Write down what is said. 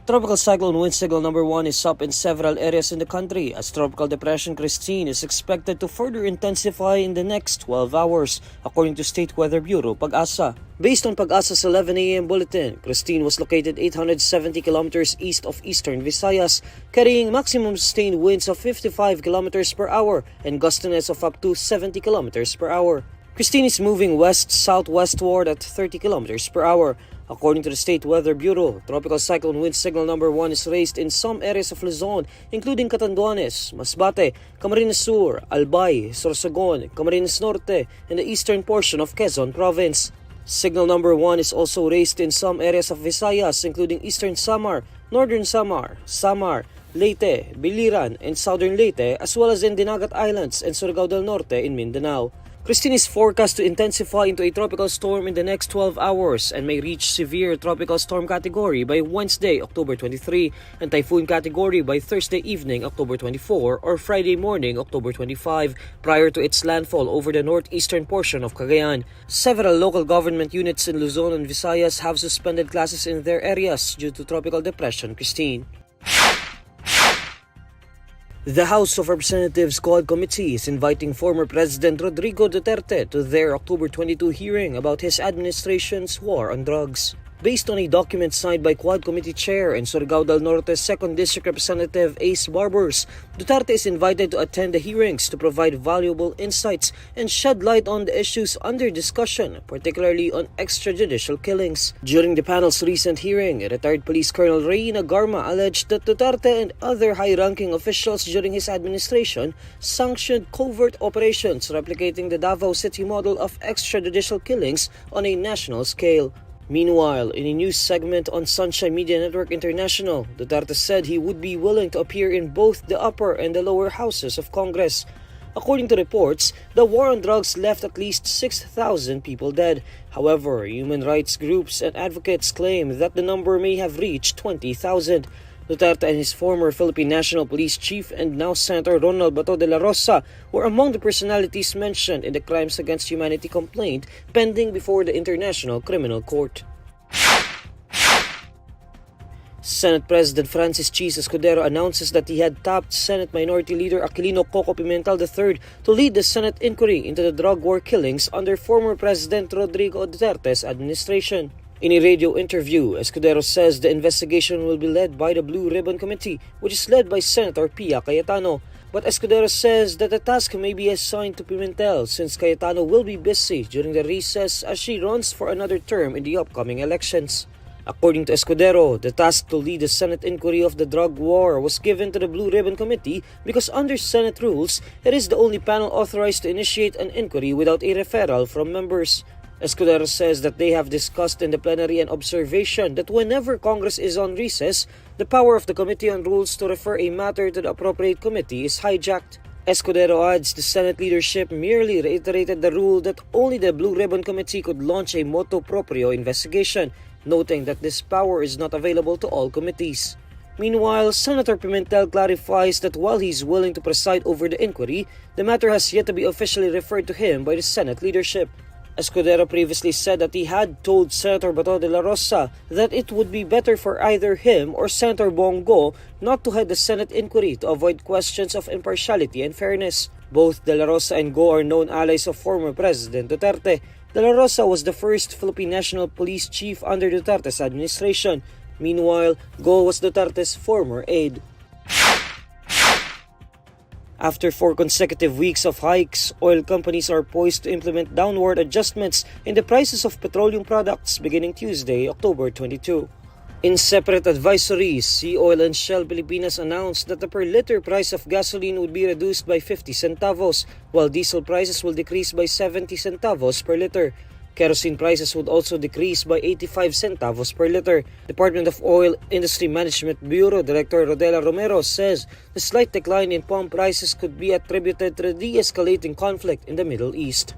Tropical cyclone wind signal number 1 is up in several areas in the country as Tropical Depression Kristine is expected to further intensify in the next 12 hours, according to State Weather Bureau Pag-asa. Based on Pag-asa's 11 a.m. bulletin, Kristine was located 870 kilometers east of eastern Visayas, carrying maximum sustained winds of 55 kilometers per hour and gustiness of up to 70 kilometers per hour. Kristine is moving west-southwestward at 30 kilometers per hour. According to the State Weather Bureau, Tropical Cyclone Wind Signal number 1 is raised in some areas of Luzon, including Catanduanes, Masbate, Camarines Sur, Albay, Sorsogon, Camarines Norte, and the eastern portion of Quezon Province. Signal number 1 is also raised in some areas of Visayas, including eastern Samar, northern Samar, Leyte, Biliran, and southern Leyte, as well as in Dinagat Islands and Surigao del Norte in Mindanao. Kristine is forecast to intensify into a tropical storm in the next 12 hours and may reach severe tropical storm category by Wednesday, October 23, and typhoon category by Thursday evening, October 24, or Friday morning, October 25, prior to its landfall over the northeastern portion of Cagayan. Several local government units in Luzon and Visayas have suspended classes in their areas due to Tropical Depression Kristine. The House of Representatives Quad Committee is inviting former President Rodrigo Duterte to their October 22 hearing about his administration's war on drugs. Based on a document signed by Quad Committee Chair and Surigao del Norte's 2nd District Representative Ace Barbers, Duterte is invited to attend the hearings to provide valuable insights and shed light on the issues under discussion, particularly on extrajudicial killings. During the panel's recent hearing, retired Police Colonel Reyna Garma alleged that Duterte and other high-ranking officials during his administration sanctioned covert operations replicating the Davao City model of extrajudicial killings on a national scale. Meanwhile, in a news segment on Sunshine Media Network International, Duterte said he would be willing to appear in both the upper and the lower houses of Congress. According to reports, the war on drugs left at least 6,000 people dead. However, human rights groups and advocates claim that the number may have reached 20,000. Duterte and his former Philippine National Police Chief and now Senator Ronald Bato de la Rosa were among the personalities mentioned in the Crimes Against Humanity complaint pending before the International Criminal Court. Senate President Francis Cheese Escudero announces that he had tapped Senate Minority Leader Aquilino Coco Pimentel III to lead the Senate inquiry into the drug war killings under former President Rodrigo Duterte's administration. In a radio interview, Escudero says the investigation will be led by the Blue Ribbon Committee, which is led by Senator Pia Cayetano. But Escudero says that the task may be assigned to Pimentel since Cayetano will be busy during the recess as she runs for another term in the upcoming elections. According to Escudero, the task to lead the Senate inquiry of the drug war was given to the Blue Ribbon Committee because under Senate rules, it is the only panel authorized to initiate an inquiry without a referral from members. Escudero says that they have discussed in the plenary an observation that whenever Congress is on recess, the power of the Committee on Rules to refer a matter to the appropriate committee is hijacked. Escudero adds the Senate leadership merely reiterated the rule that only the Blue Ribbon Committee could launch a motu proprio investigation, noting that this power is not available to all committees. Meanwhile, Senator Pimentel clarifies that while he is willing to preside over the inquiry, the matter has yet to be officially referred to him by the Senate leadership. Escudero previously said that he had told Senator Bato de la Rosa that it would be better for either him or Senator Bongo not to head the Senate inquiry to avoid questions of impartiality and fairness. Both de la Rosa and Go are known allies of former President Duterte. De la Rosa was the first Philippine National Police Chief under Duterte's administration. Meanwhile, Go was Duterte's former aide. After 4 consecutive weeks of hikes, oil companies are poised to implement downward adjustments in the prices of petroleum products beginning Tuesday, October 22. In separate advisories, Sea Oil and Shell Pilipinas announced that the per liter price of gasoline would be reduced by 50 centavos, while diesel prices will decrease by 70 centavos per liter. Kerosene prices would also decrease by 85 centavos per liter. Department of Oil Industry Management Bureau Director Rodela Romero says the slight decline in pump prices could be attributed to the de-escalating conflict in the Middle East.